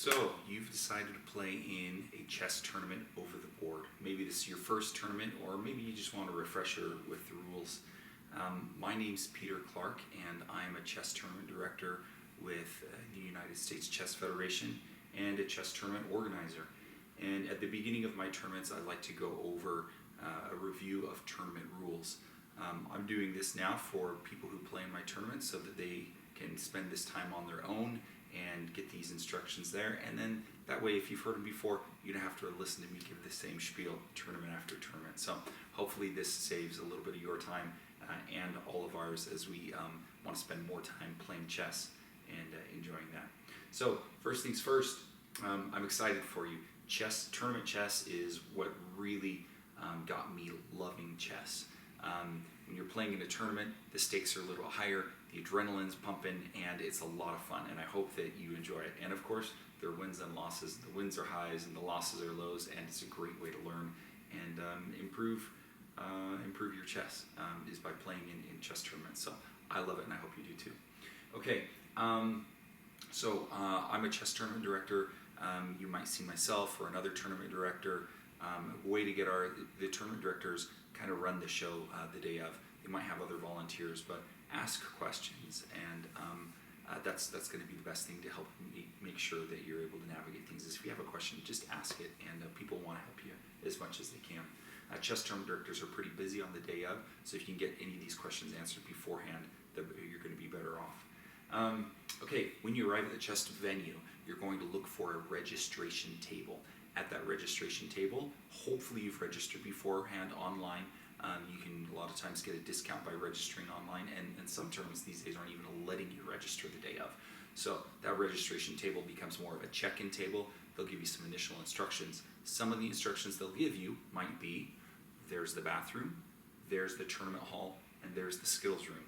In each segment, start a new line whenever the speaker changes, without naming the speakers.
So, you've decided to play in a chess tournament over the board. Maybe this is your first tournament, or maybe you just want a refresher with the rules. My name's Peter Clark, and I'm a chess tournament director with the United States Chess Federation and a chess tournament organizer. And at the beginning of my tournaments, I like to go over a review of tournament rules. I'm doing this now for people who play in my tournament so that they can spend this time on their own and get these instructions there, and then that way if you've heard them before, you don't have to listen to me give the same spiel tournament after tournament. So hopefully this saves a little bit of your time and all of ours as we want to spend more time playing chess and enjoying that. So first things first, I'm excited for you. Tournament chess is what really got me loving chess. When you're playing in a tournament, the stakes are a little higher, the adrenaline's pumping, and it's a lot of fun, and I hope that you enjoy it. And of course, there are wins and losses. The wins are highs and the losses are lows, and it's a great way to learn and improve your chess is by playing in chess tournaments. So I love it, and I hope you do too. Okay, so I'm a chess tournament director. You might see myself or another tournament director. A way to get the tournament directors kind of run the show the day of. You might have other volunteers, but ask questions, and that's going to be the best thing to help make sure that you're able to navigate things. Is if you have a question, just ask it, and people want to help you as much as they can. Chess tournament directors are pretty busy on the day of, so if you can get any of these questions answered beforehand, you're going to be better off. Okay, when you arrive at the chess venue, you're going to look for a registration table. At that registration table, hopefully you've registered beforehand online. You can a lot of times get a discount by registering online, and some tournaments these days aren't even letting you register the day of. So that registration table becomes more of a check-in table. They'll give you some initial instructions. Some of the instructions they'll give you might be, there's the bathroom, there's the tournament hall, and there's the Skittles room.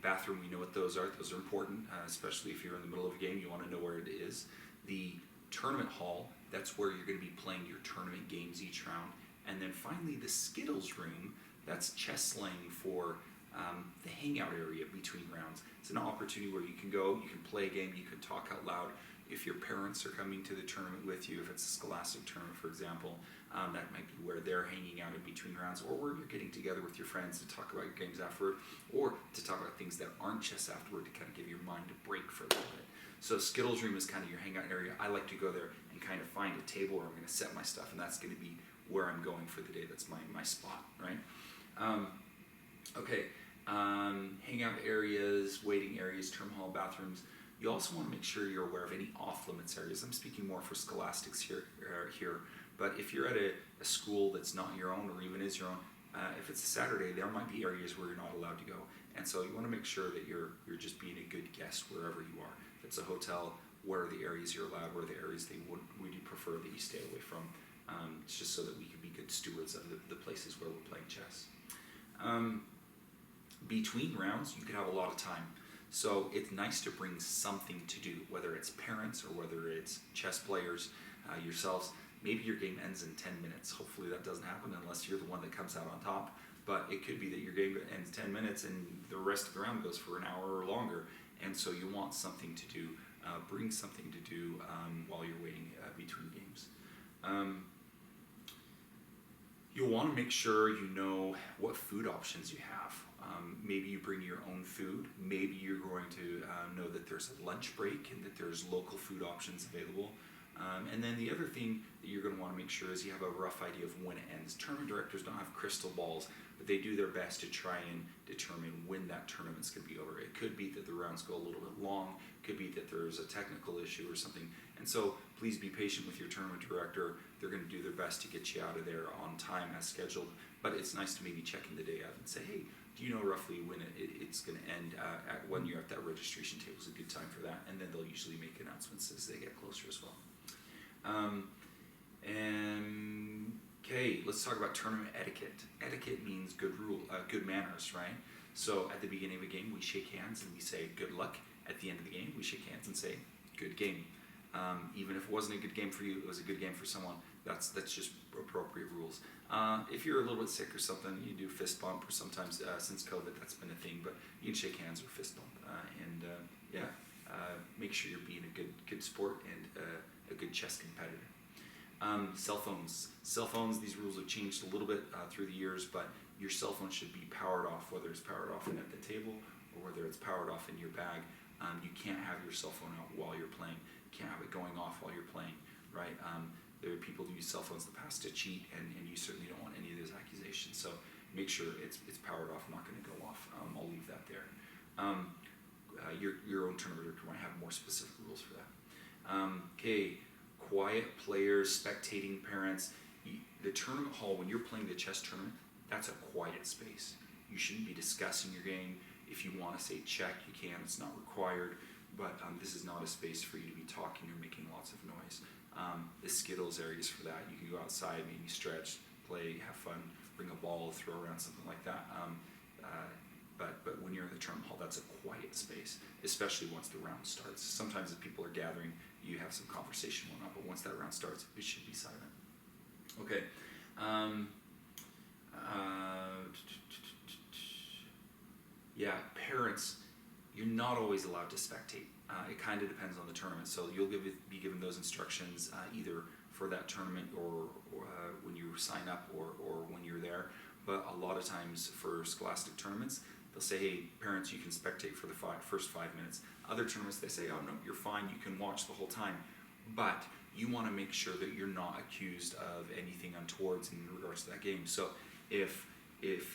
Bathroom, we know what those are. Those are important, especially if you're in the middle of a game, you want to know where it is. The tournament hall, that's where you're going to be playing your tournament games each round. And then finally, the Skittles room, that's chess slang for the hangout area between rounds. It's an opportunity where you can go, you can play a game, you can talk out loud. If your parents are coming to the tournament with you, if it's a scholastic tournament, for example, that might be where they're hanging out in between rounds, or where you're getting together with your friends to talk about your games afterward, or to talk about things that aren't chess afterward to kind of give your mind a break for a little bit. So Skittles room is kind of your hangout area. I like to go there and kind of find a table where I'm going to set my stuff, and that's going to be where I'm going for the day. That's my spot, right? Hangout areas, waiting areas, term hall, bathrooms. You also want to make sure you're aware of any off-limits areas. I'm speaking more for scholastics here, but if you're at a school that's not your own or even is your own, if it's a Saturday, there might be areas where you're not allowed to go. And so you want to make sure that you're just being a good guest wherever you are. If it's a hotel, where are the areas you're allowed, where are the areas would you prefer that you stay away from? It's just so that we can be good stewards of the places where we're playing chess. Between rounds, you could have a lot of time. So it's nice to bring something to do, whether it's parents or whether it's chess players, yourselves. Maybe your game ends in 10 minutes. Hopefully that doesn't happen unless you're the one that comes out on top. But it could be that your game ends 10 minutes and the rest of the round goes for an hour or longer. And so you want something to do. Bring something to do while you're waiting between games. You'll want to make sure you know what food options you have. Maybe you bring your own food. Maybe you're going to know that there's a lunch break and that there's local food options available. And then the other thing that you're going to want to make sure is you have a rough idea of when it ends. Tournament directors don't have crystal balls, but they do their best to try and determine when that tournament's going to be over. It could be that the rounds go a little bit long. It could be that there's a technical issue or something. And so please be patient with your tournament director. They're going to do their best to get you out of there on time as scheduled. But it's nice to maybe check in the day of and say, hey, do you know roughly when it's going to end when you're at that registration table? Is a good time for that. And then they'll usually make announcements as they get closer as well. Okay, let's talk about tournament etiquette. Etiquette means good manners, right? So at the beginning of a game, we shake hands and we say good luck. At the end of the game, we shake hands and say good game. Even if it wasn't a good game for you, it was a good game for someone. That's just appropriate rules. If you're a little bit sick or something, you do fist bump, or sometimes since COVID that's been a thing, but you can shake hands or fist bump. Make sure you're being a good sport and a good chess competitor. Cell phones. Cell phones, these rules have changed a little bit through the years, but your cell phone should be powered off, whether it's powered off at the table or whether it's powered off in your bag. You can't have your cell phone out while you're playing. You can't have it going off while you're playing, right? There are people who use cell phones in the past to cheat, and you certainly don't want any of those accusations. So make sure it's powered off, not going to go off. I'll leave that there. Your own tournament director might have more specific rules for that. Okay, quiet players, spectating parents. The tournament hall, when you're playing the chess tournament, that's a quiet space. You shouldn't be discussing your game. If you want to say check, you can. It's not required, but this is not a space for you to be talking or making lots of noise. The Skittles area is for that. You can go outside, maybe stretch, play, have fun, bring a ball, throw around, something like that. But when you're in the tournament hall, that's a quiet space, especially once the round starts. Sometimes if people are gathering, you have some conversation and whatnot, but once that round starts, it should be silent. Okay. Yeah, parents, you're not always allowed to spectate. It kind of depends on the tournament. So you'll be given those instructions either for that tournament or when you sign up or when you're there. But a lot of times for scholastic tournaments, they'll say, hey, parents, you can spectate for the first 5 minutes. Other tournaments, they say, oh, no, you're fine, you can watch the whole time. But you want to make sure that you're not accused of anything untoward in regards to that game. So if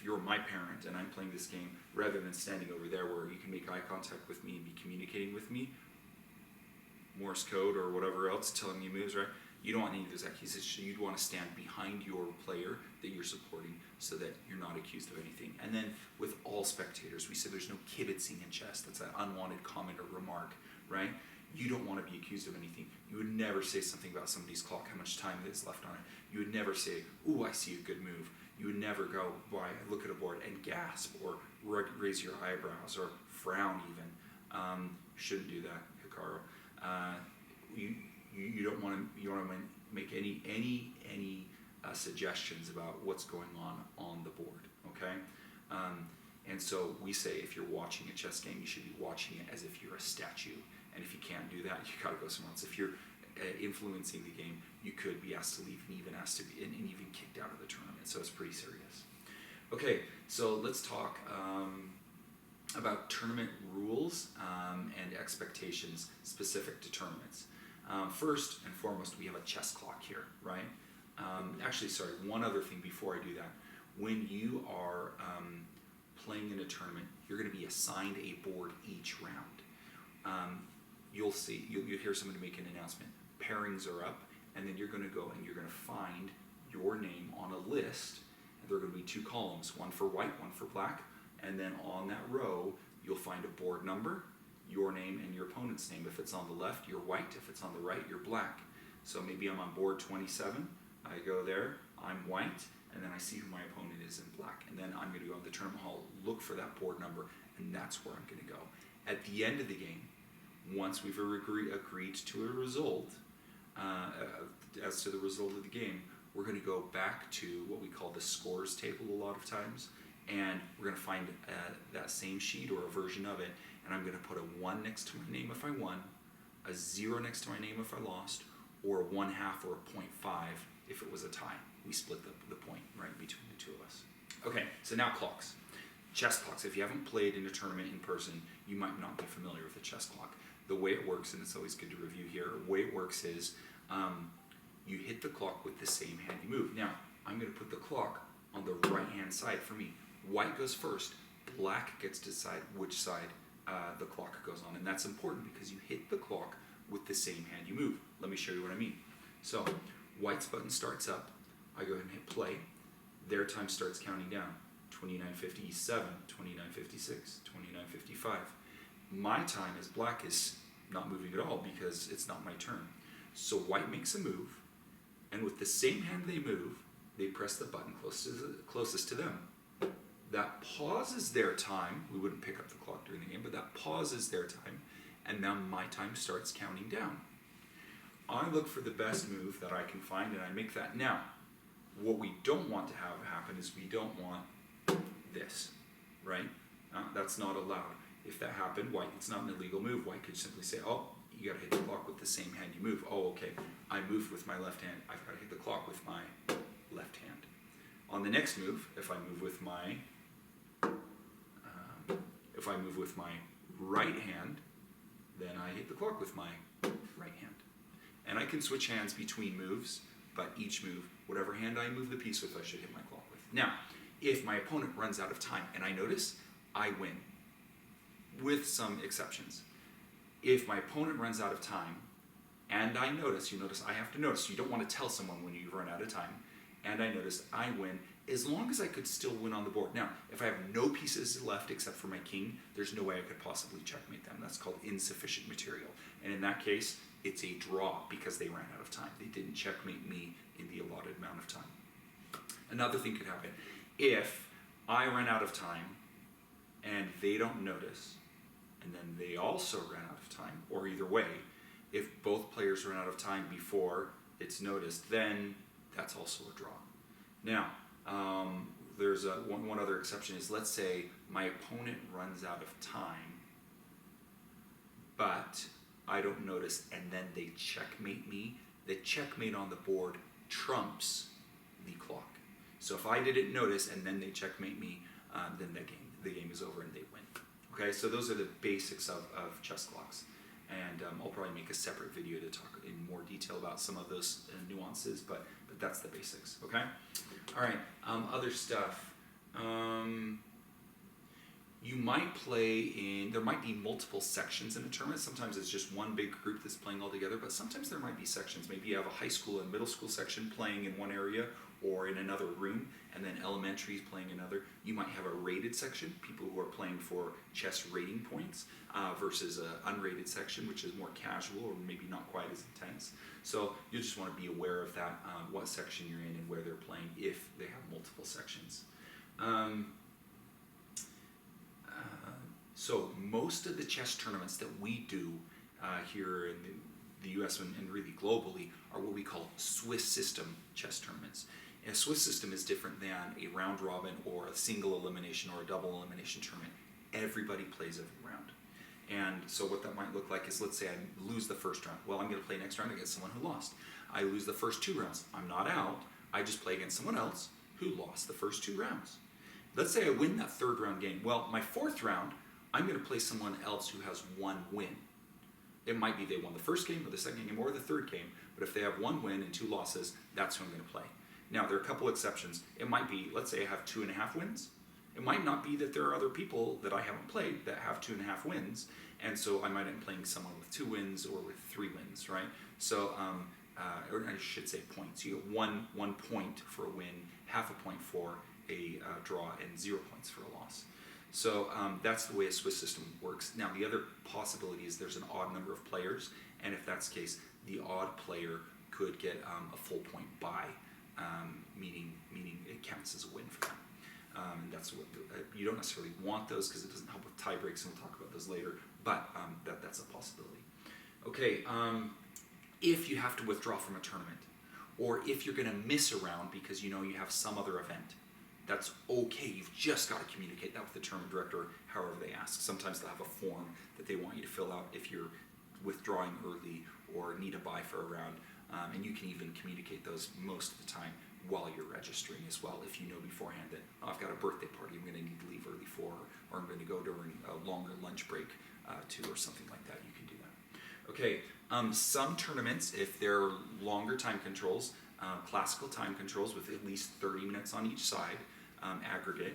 you're my parent and I'm playing this game, rather than standing over there where you can make eye contact with me and be communicating with me, Morse code or whatever else, telling me moves, right? You don't want any of those accusations. You'd want to stand behind your player that you're supporting so that you're not accused of anything. And then with all spectators, we say there's no kibitzing in chess. That's an unwanted comment or remark, right? You don't want to be accused of anything. You would never say something about somebody's clock, how much time is left on it. You would never say, ooh, I see a good move. You would never go by, look at a board and gasp or raise your eyebrows or frown even. Shouldn't do that, Hikaru. You don't want to make any suggestions about what's going on the board, okay? And so we say if you're watching a chess game, you should be watching it as if you're a statue. And if you can't do that, you gotta go somewhere else. If you're influencing the game, you could be asked to leave and even asked to be and even kicked out of the tournament. So it's pretty serious. Okay, so let's talk about tournament rules and expectations specific to tournaments. First and foremost, we have a chess clock here, right? Actually, sorry, one other thing before I do that. When you are playing in a tournament, you're going to be assigned a board each round. You'll hear somebody make an announcement. Pairings are up, and then you're going to go and you're going to find your name on a list. And there are going to be two columns, one for white, one for black, and then on that row, you'll find a board number, your name, and your opponent's name. If it's on the left, you're white. If it's on the right, you're black. So maybe I'm on board 27. I go there, I'm white, and then I see who my opponent is in black. And then I'm going to go in the tournament hall, look for that board number, and that's where I'm going to go. At the end of the game, once we've agreed to a result, as to the result of the game, we're going to go back to what we call the scores table a lot of times, and we're going to find that same sheet or a version of it, and I'm going to put a 1 next to my name if I won, a 0 next to my name if I lost, or a 1/2 or a 0.5 if it was a tie. We split the point right between the two of us. Okay, so now clocks. Chess clocks. If you haven't played in a tournament in person, you might not be familiar with a chess clock. The way it works, and it's always good to review here, the way it works is you hit the clock with the same hand you move. Now, I'm going to put the clock on the right-hand side for me. White goes first. Black gets to decide which side the clock goes on. And that's important because you hit the clock with the same hand you move. Let me show you what I mean. So, white's button starts up. I go ahead and hit play. Their time starts counting down. 29:57, 29:56, 29:55. My time as black is not moving at all because it's not my turn. So white makes a move, and with the same hand they move, they press the button closest to them. That pauses their time. We wouldn't pick up the clock during the game, but that pauses their time, and now my time starts counting down. I look for the best move that I can find, and I make that. Now, what we don't want to have happen is we don't want this, right? That's not allowed. If that happened, white, it's not an illegal move. White could simply say, oh, you got to hit the clock with the same hand you move. Oh, okay, I moved with my left hand, I've got to hit the clock with my left hand. On the next move, if I move with my right hand, then I hit the clock with my right hand. And I can switch hands between moves, but each move, whatever hand I move the piece with, I should hit my clock with. Now, if my opponent runs out of time and I notice, I win, with some exceptions. If my opponent runs out of time and I notice, you notice I have to notice, you don't want to tell someone when you run out of time, and I notice I win, as long as I could still win on the board. Now, if I have no pieces left except for my king, there's no way I could possibly checkmate them. That's called insufficient material. And in that case, it's a draw because they ran out of time. They didn't checkmate me in the allotted amount of time. Another thing could happen. If I run out of time and they don't notice, and then they also ran out of time, or either way, if both players run out of time before it's noticed, then that's also a draw. Now, there's one other exception is, let's say my opponent runs out of time, but I don't notice, and then they checkmate me. The checkmate on the board trumps the clock. So if I didn't notice and then they checkmate me, then the game is over and they win. Okay, so those are the basics of chess clocks. And I'll probably make a separate video to talk in more detail about some of those nuances, but that's the basics, okay? All right, other stuff. You might play there might be multiple sections in a tournament. Sometimes it's just one big group that's playing all together, but sometimes there might be sections. Maybe you have a high school and middle school section playing in one area or in another room, and then elementary is playing another. You might have a rated section, people who are playing for chess rating points, versus an unrated section, which is more casual or maybe not quite as intense. So you just want to be aware of that, what section you're in and where they're playing if they have multiple sections. So most of the chess tournaments that we do here in the US and really globally are what we call Swiss system chess tournaments. And a Swiss system is different than a round robin or a single elimination or a double elimination tournament. Everybody plays every round. And so what that might look like is, let's say I lose the first round. Well, I'm going to play next round against someone who lost. I lose the first 2 rounds. I'm not out. I just play against someone else who lost the first 2 rounds. Let's say I win that 3rd round game. Well, my 4th round, I'm going to play someone else who has 1 win. It might be they won the first game or the second game or the 3rd game, but if they have 1 win and 2 losses, that's who I'm going to play. Now, there are a couple exceptions. It might be, let's say I have 2.5 wins. It might not be that there are other people that I haven't played that have 2.5 wins, and so I might end up playing someone with 2 wins or with 3 wins, right? So, or I should say points. You get one point for a win, half a point for a draw, and 0 points for a loss. So that's the way a Swiss system works. Now, the other possibility is there's an odd number of players, and if that's the case, the odd player could get a full point buy, meaning it counts as a win for them. And that's what you don't necessarily want those because it doesn't help with tie breaks, and we'll talk about those later. But that's a possibility. Okay, if you have to withdraw from a tournament, or if you're going to miss a round because you have some other event, that's okay. You've just got to communicate that with the tournament director, however they ask. Sometimes they'll have a form that they want you to fill out if you're withdrawing early or need a buy for a round, and you can even communicate those most of the time while you're registering as well. If you know beforehand that I've got a birthday party I'm going to need to leave early for, or I'm going to go during a longer lunch break to, or something like that, you can do that. Okay, some tournaments, if they're longer time controls, classical time controls with at least 30 minutes on each side, aggregate,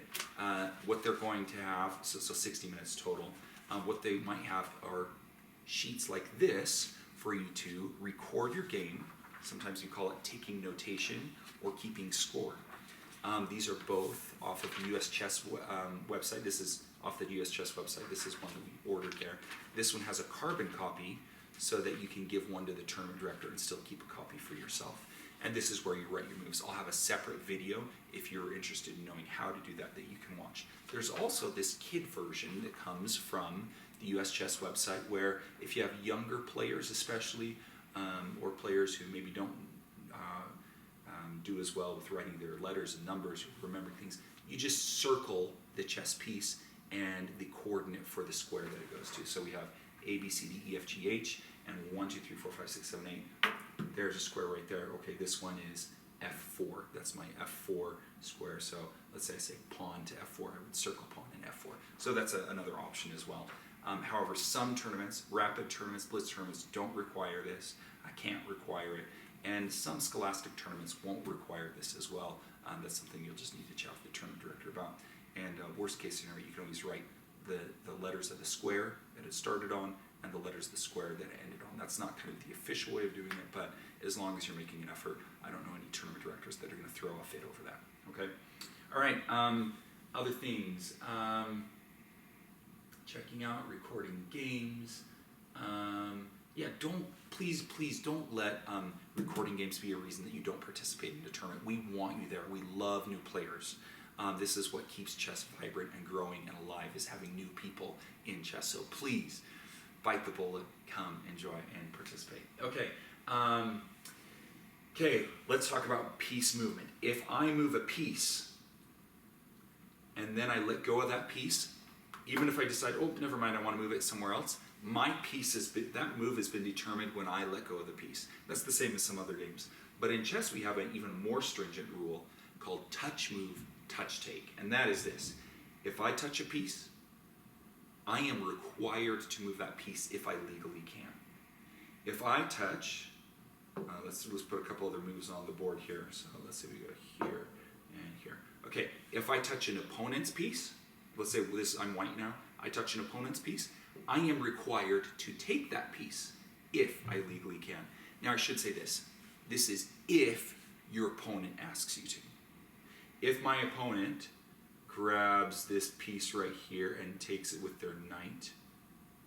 what they're going to have, so 60 minutes total, what they might have are sheets like this for you to record your game. Sometimes you call it taking notation or keeping score. These are both off of the US Chess website. This is off the US Chess website. This is one that we ordered there. This one has a carbon copy so that you can give one to the tournament director and still keep a copy for yourself. And this is where you write your moves. I'll have a separate video if you're interested in knowing how to do that you can watch. There's also this kid version that comes from the US Chess website where if you have younger players especially, or players who maybe don't do as well with writing their letters and numbers or remembering things, you just circle the chess piece and the coordinate for the square that it goes to. So we have A, B, C, D, E, F, G, H, and 1, 2, 3, 4, 5, 6, 7, 8. There's a square right there. Okay, this one is F4. That's my F4 square. So let's say I say pawn to F4. I would circle pawn in F4. So that's another option as well. However, some tournaments, rapid tournaments, blitz tournaments, don't require this. I can't require it. And some scholastic tournaments won't require this as well. That's something you'll just need to chat with the tournament director about. And worst case scenario, you can always write the letters of the square that it started on and the letters of the square that it ended on. That's not kind of the official way of doing it, but as long as you're making an effort, I don't know any tournament directors that are going to throw a fit over that. Okay? All right. Other things. Checking out, recording games. Yeah, please don't let recording games be a reason that you don't participate in the tournament. We want you there. We love new players. This is what keeps chess vibrant and growing and alive, is having new people in chess. So please, bite the bullet, come, enjoy, and participate. Okay, let's talk about piece movement. If I move a piece and then I let go of that piece, even if I decide, oh, never mind, I want to move it somewhere else, my piece that move has been determined when I let go of the piece. That's the same as some other games. But in chess, we have an even more stringent rule called touch move, touch take. And that is this: if I touch a piece, I am required to move that piece if I legally can. If I touch, let's put a couple other moves on the board here. So let's say we go here and here. Okay, if I touch an opponent's piece, let's say I'm white now, I touch an opponent's piece, I am required to take that piece if I legally can. Now I should say this is if your opponent asks you to. If my opponent grabs this piece right here and takes it with their knight,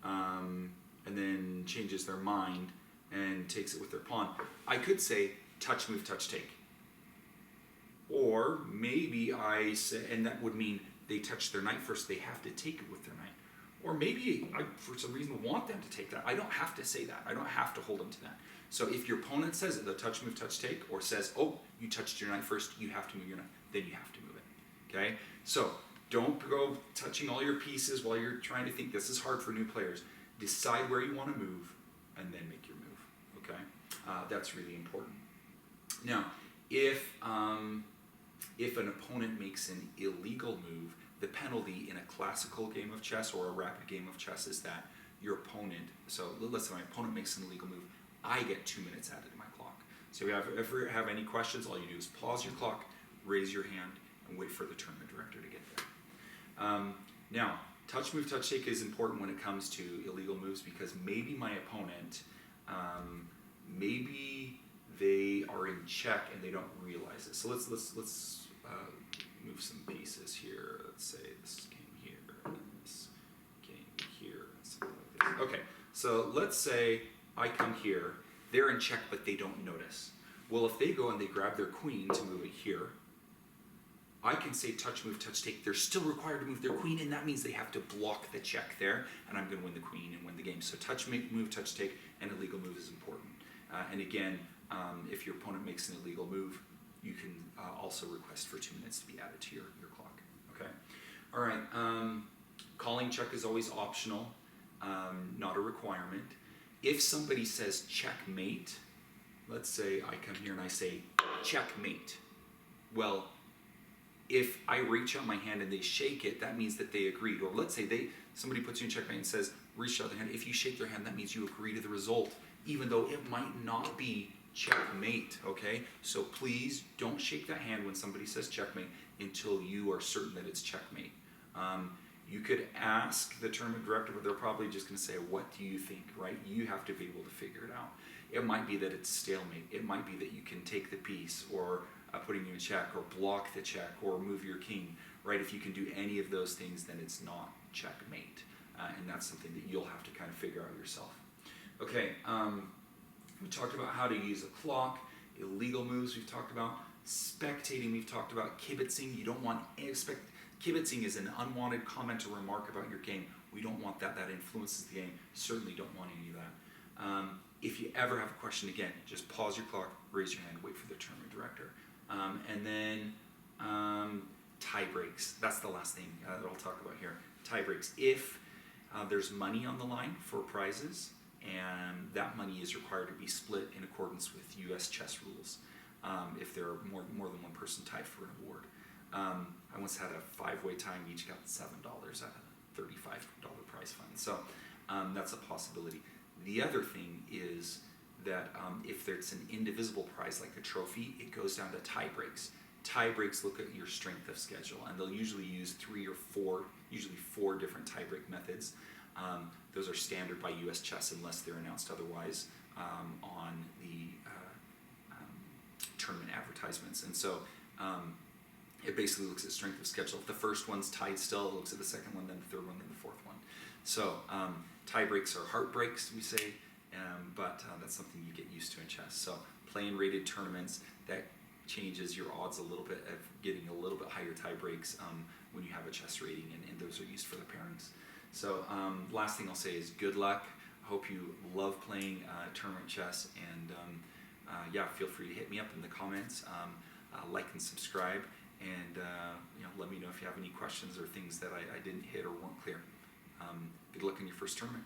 and then changes their mind and takes it with their pawn, I could say touch move, touch take. Or maybe I say, and that would mean they touch their knight first, they have to take it with their knight. Or maybe I, for some reason, want them to take that. I don't have to say that. I don't have to hold them to that. So if your opponent says it, the touch move, touch take, or says, oh, you touched your knight first, you have to move your knight, then you have to move it. Okay? So don't go touching all your pieces while you're trying to think. This is hard for new players. Decide where you want to move and then make your move. Okay? That's really important. Now, if an opponent makes an illegal move, the penalty in a classical game of chess or a rapid game of chess is that your opponent, so let's say my opponent makes an illegal move, I get 2 minutes added to my clock. So if you have any questions, all you do is pause your clock, raise your hand, and wait for the tournament director to get there. Now, touch move, touch take is important when it comes to illegal moves because maybe my opponent, maybe they are in check and they don't realize it. So let's move some pieces here. Let's say this came here, and this came here, and something like this. Okay, so let's say I come here, they're in check, but they don't notice. Well, if they go and they grab their queen to move it here, I can say touch move, touch take. They're still required to move their queen, and that means they have to block the check there, and I'm going to win the queen and win the game. So touch move, touch take, and illegal move is important. And again, if your opponent makes an illegal move, you can also request for 2 minutes to be added to your clock. Okay. All right. Calling check is always optional, not a requirement. If somebody says checkmate, let's say I come here and I say checkmate. Well, if I reach out my hand and they shake it, that means that they agreed. Or let's say somebody puts you in checkmate and says, reach out the hand. If you shake their hand, that means you agree to the result, even though it might not be checkmate, okay? So please don't shake that hand when somebody says checkmate until you are certain that it's checkmate. You could ask the tournament director, but they're probably just going to say, what do you think, right? You have to be able to figure it out. It might be that it's stalemate. It might be that you can take the piece or putting you in check or block the check or move your king, right? If you can do any of those things, then it's not checkmate. And that's something that you'll have to kind of figure out yourself. Okay, we talked about how to use a clock, illegal moves we've talked about, spectating we've talked about, kibitzing. You don't want kibitzing is an unwanted comment or remark about your game. We don't want that. That influences the game. Certainly don't want any of that. If you ever have a question, again, just pause your clock, raise your hand, wait for the tournament director. And then tie breaks. That's the last thing that I'll talk about here. Tie breaks. If there's money on the line for prizes, and that money is required to be split in accordance with U.S. chess rules if there are more than one person tied for an award. I once had a 5-way tie and each got $7 out of a $35 prize fund. So that's a possibility. The other thing is that if there's an indivisible prize like a trophy, it goes down to tie breaks. Tie breaks look at your strength of schedule, and they'll usually use 3 or 4, usually 4 different tie break methods. Those are standard by U.S. Chess unless they're announced otherwise on the tournament advertisements. And so it basically looks at strength of schedule. If the first one's tied still, it looks at the second one, then the third one, then the fourth one. So tie breaks are heartbreaks, we say, but that's something you get used to in chess. So playing rated tournaments, that changes your odds a little bit of getting a little bit higher tie breaks when you have a chess rating, and those are used for the pairings. So last thing I'll say is good luck. I hope you love playing tournament chess, and yeah, feel free to hit me up in the comments, like and subscribe, and let me know if you have any questions or things that I didn't hit or weren't clear. Good luck in your first tournament.